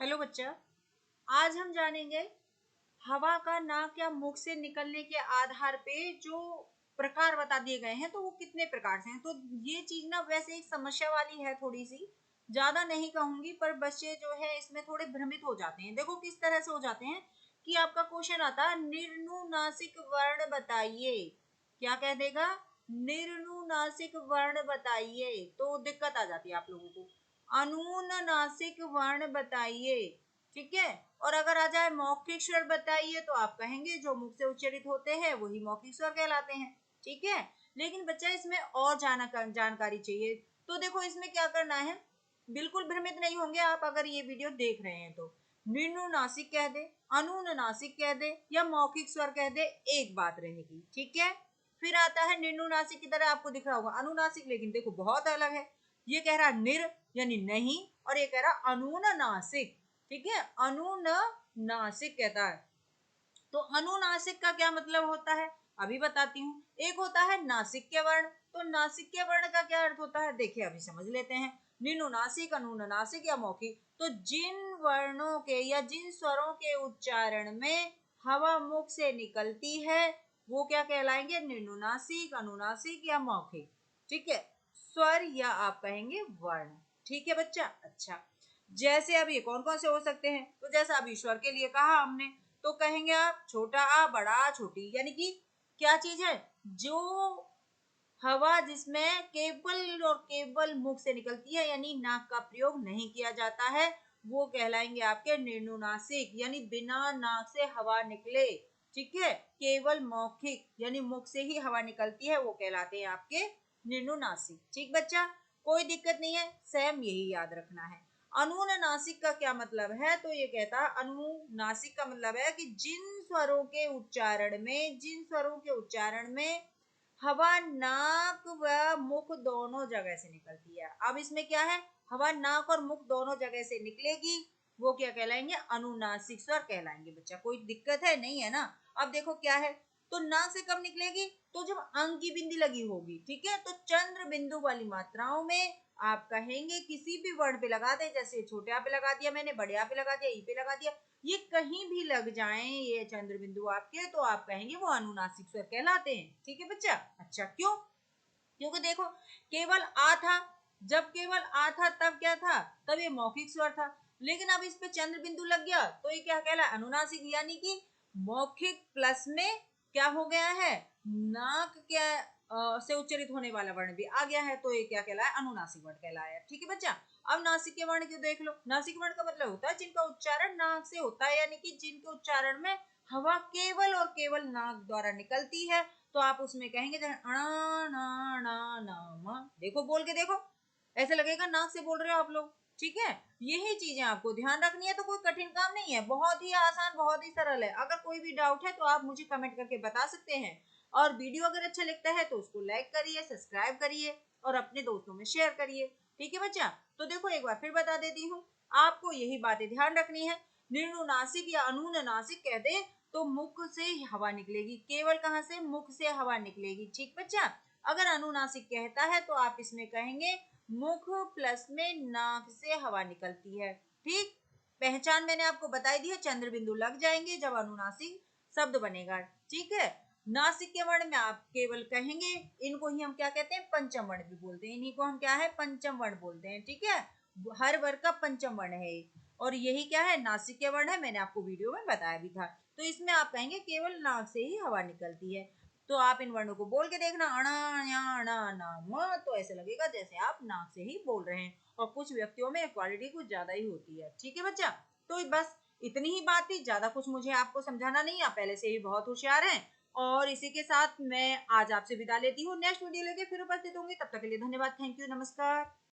Hello बच्चा, आज हम जानेंगे हवा का नाक या मुख से निकलने के आधार पे जो प्रकार बता दिए गए हैं तो वो कितने प्रकार से हैं। तो ये चीज ना वैसे एक समस्या वाली है, थोड़ी सी ज्यादा नहीं कहूंगी, पर बच्चे जो है इसमें थोड़े भ्रमित हो जाते हैं। देखो किस तरह से हो जाते हैं कि आपका क्वेश्चन आता है निर्नुनासिक वर्ण बताइए। क्या कह देगा? निर्नुनासिक वर्ण बताइए, तो दिक्कत आ जाती है आप लोगों को। अनुनासिक वर्ण बताइए, ठीक है। और अगर आ जाए मौखिक स्वर बताइए तो आप कहेंगे जो मुख से उच्चारित होते हैं वही मौखिक स्वर कहलाते हैं, ठीक है। लेकिन बच्चा इसमें और जानकारी चाहिए, तो देखो इसमें क्या करना है। बिल्कुल भ्रमित नहीं होंगे आप अगर ये वीडियो देख रहे हैं तो। निर्नुनासिक कह दे, अनुनासिक कह दे या मौखिक स्वर कह दे, एक बात रहेगी, ठीक है। फिर आता है निर्नुनासिक की तरह आपको दिख रहा होगा अनुनासिक, लेकिन देखो बहुत अलग है। ये कह रहा निर यानी नहीं, और ये कह रहा अनुनासिक, ठीक है। अनुनासिक कहता है। तो अनुनासिक का क्या मतलब होता है अभी बताती हूँ। एक होता है नासिक्य वर्ण, तो नासिक्य वर्ण का क्या अर्थ होता है देखिए अभी समझ लेते हैं। निनुनासिक, अनुनासिक या मौखिक, तो जिन वर्णों के या जिन स्वरों के उच्चारण में हवा मुख से निकलती है वो क्या कहलाएंगे? निर्नुनासिक, अनुनासिक या मौखिक, ठीक है। स्वर या आप कहेंगे वर्ण, ठीक है बच्चा। अच्छा, जैसे अब ये कौन कौन से हो सकते हैं, तो जैसा अब ईश्वर के लिए कहा हमने, तो कहेंगे आप छोटा आ, बड़ा आ, छोटी, यानी कि क्या चीज है? जो हवा जिसमें केवल और केवल मुख से निकलती है, यानी नाक का प्रयोग नहीं किया जाता है, वो कहलाएंगे आपके निर्नुनासिक, यानी बिना नाक से हवा निकले, ठीक है। केवल मौखिक यानी मुख से ही हवा निकलती है वो कहलाते हैं आपके निर्नुनासिक, ठीक बच्चा। कोई दिक्कत नहीं है, सेम यही याद रखना है। अनुनासिक का क्या मतलब है? तो ये कहता है अनुनासिक का मतलब है कि जिन स्वरों के उच्चारण में हवा नाक व मुख दोनों जगह से निकलती है। अब इसमें क्या है, हवा नाक और मुख दोनों जगह से निकलेगी, वो क्या कहलाएंगे? अनुनासिक स्वर कहलाएंगे बच्चा। कोई दिक्कत है? नहीं है ना। अब देखो क्या है, तो नाक से कब निकलेगी? तो जब अंग की बिंदी लगी होगी, ठीक है। तो चंद्र बिंदु वाली मात्राओं में आप कहेंगे किसी भी वर्ण पे लगा दे, जैसे छोटे आ पे लगा दिया मैंने, बड़े आ पे लगा दिया, ई पे लगा दिया, ये कहीं भी लग जाएं ये चंद्र बिंदु आपके, तो आप कहेंगे वो अनुनासिक स्वर कहलाते हैं, ठीक है बच्चा। अच्छा, क्यों? क्योंकि देखो केवल आ था, जब केवल आ था तब क्या था? तब ये मौखिक स्वर था। लेकिन अब इस पे चंद्र बिंदु लग गया तो ये क्या कहला? अनुनासिक, यानी कि मौखिक प्लस में क्या हो गया है? नाक क्या से उच्चारित होने वाला वर्ण भी आ गया है, तो ये क्या कहलाया? अनुनासिक वर्ण कहलाया, ठीक है बच्चा। अब नासिक के वर्ण क्यों देख लो। नासिक वर्ण का मतलब होता है जिनका उच्चारण नाक से होता है, यानी कि जिनके उच्चारण में हवा केवल और केवल नाक द्वारा निकलती है, तो आप उसमें कहेंगे देखो बोल के देखो, ऐसे लगेगा नाक से बोल रहे हो आप लोग, ठीक है। यही चीजें आपको ध्यान रखनी है, तो कोई कठिन काम नहीं है, बहुत ही आसान, बहुत ही सरल है। अगर कोई भी डाउट है तो आप मुझे कमेंट करके बता सकते हैं। और वीडियो अगर अच्छा लगता है तो उसको लाइक करिए, सब्सक्राइब करिए और अपने दोस्तों में शेयर करिए, ठीक है बच्चा। तो देखो एक बार फिर बता देती हूँ, आपको यही बातें ध्यान रखनी है। निर्नुनासिक या अनुनासिक कह दे तो मुख से हवा निकलेगी, केवल कहां से? मुख से हवा निकलेगी, ठीक बच्चा। अगर अनुनासिक कहता है तो आप इसमें कहेंगे मुख प्लस में नाक से हवा निकलती है, ठीक। पहचान मैंने आपको बताई दी है, चंद्र बिंदु लग जाएंगे जब अनुनासिक शब्द बनेगा, ठीक है। नासिक के वर्ण में आप केवल कहेंगे, इनको ही हम क्या कहते हैं? पंचम वर्ण भी बोलते हैं, इन्हीं को हम क्या है? पंचम वर्ण बोलते हैं, ठीक है। हर वर्ग का पंचम वर्ण है, और यही क्या है? नासिक के वर्ण है, मैंने आपको वीडियो में बताया भी था। तो इसमें आप कहेंगे केवल नाक से ही हवा निकलती है, तो आप इन वर्णों को बोल के देखना, अणा या अणा ना म, तो ऐसे लगेगा जैसे आप नाक से ही बोल रहे हैं। और कुछ व्यक्तियों में क्वालिटी कुछ ज्यादा ही होती है, ठीक है बच्चा। तो बस इतनी ही बात थी, ज्यादा कुछ मुझे आपको समझाना नहीं, आप पहले से ही बहुत होशियार हैं। और इसी के साथ मैं आज आपसे विदा लेती हूँ, नेक्स्ट वीडियो लेके फिर उपस्थित होंगी, तब तक के लिए धन्यवाद, थैंक यू, नमस्कार।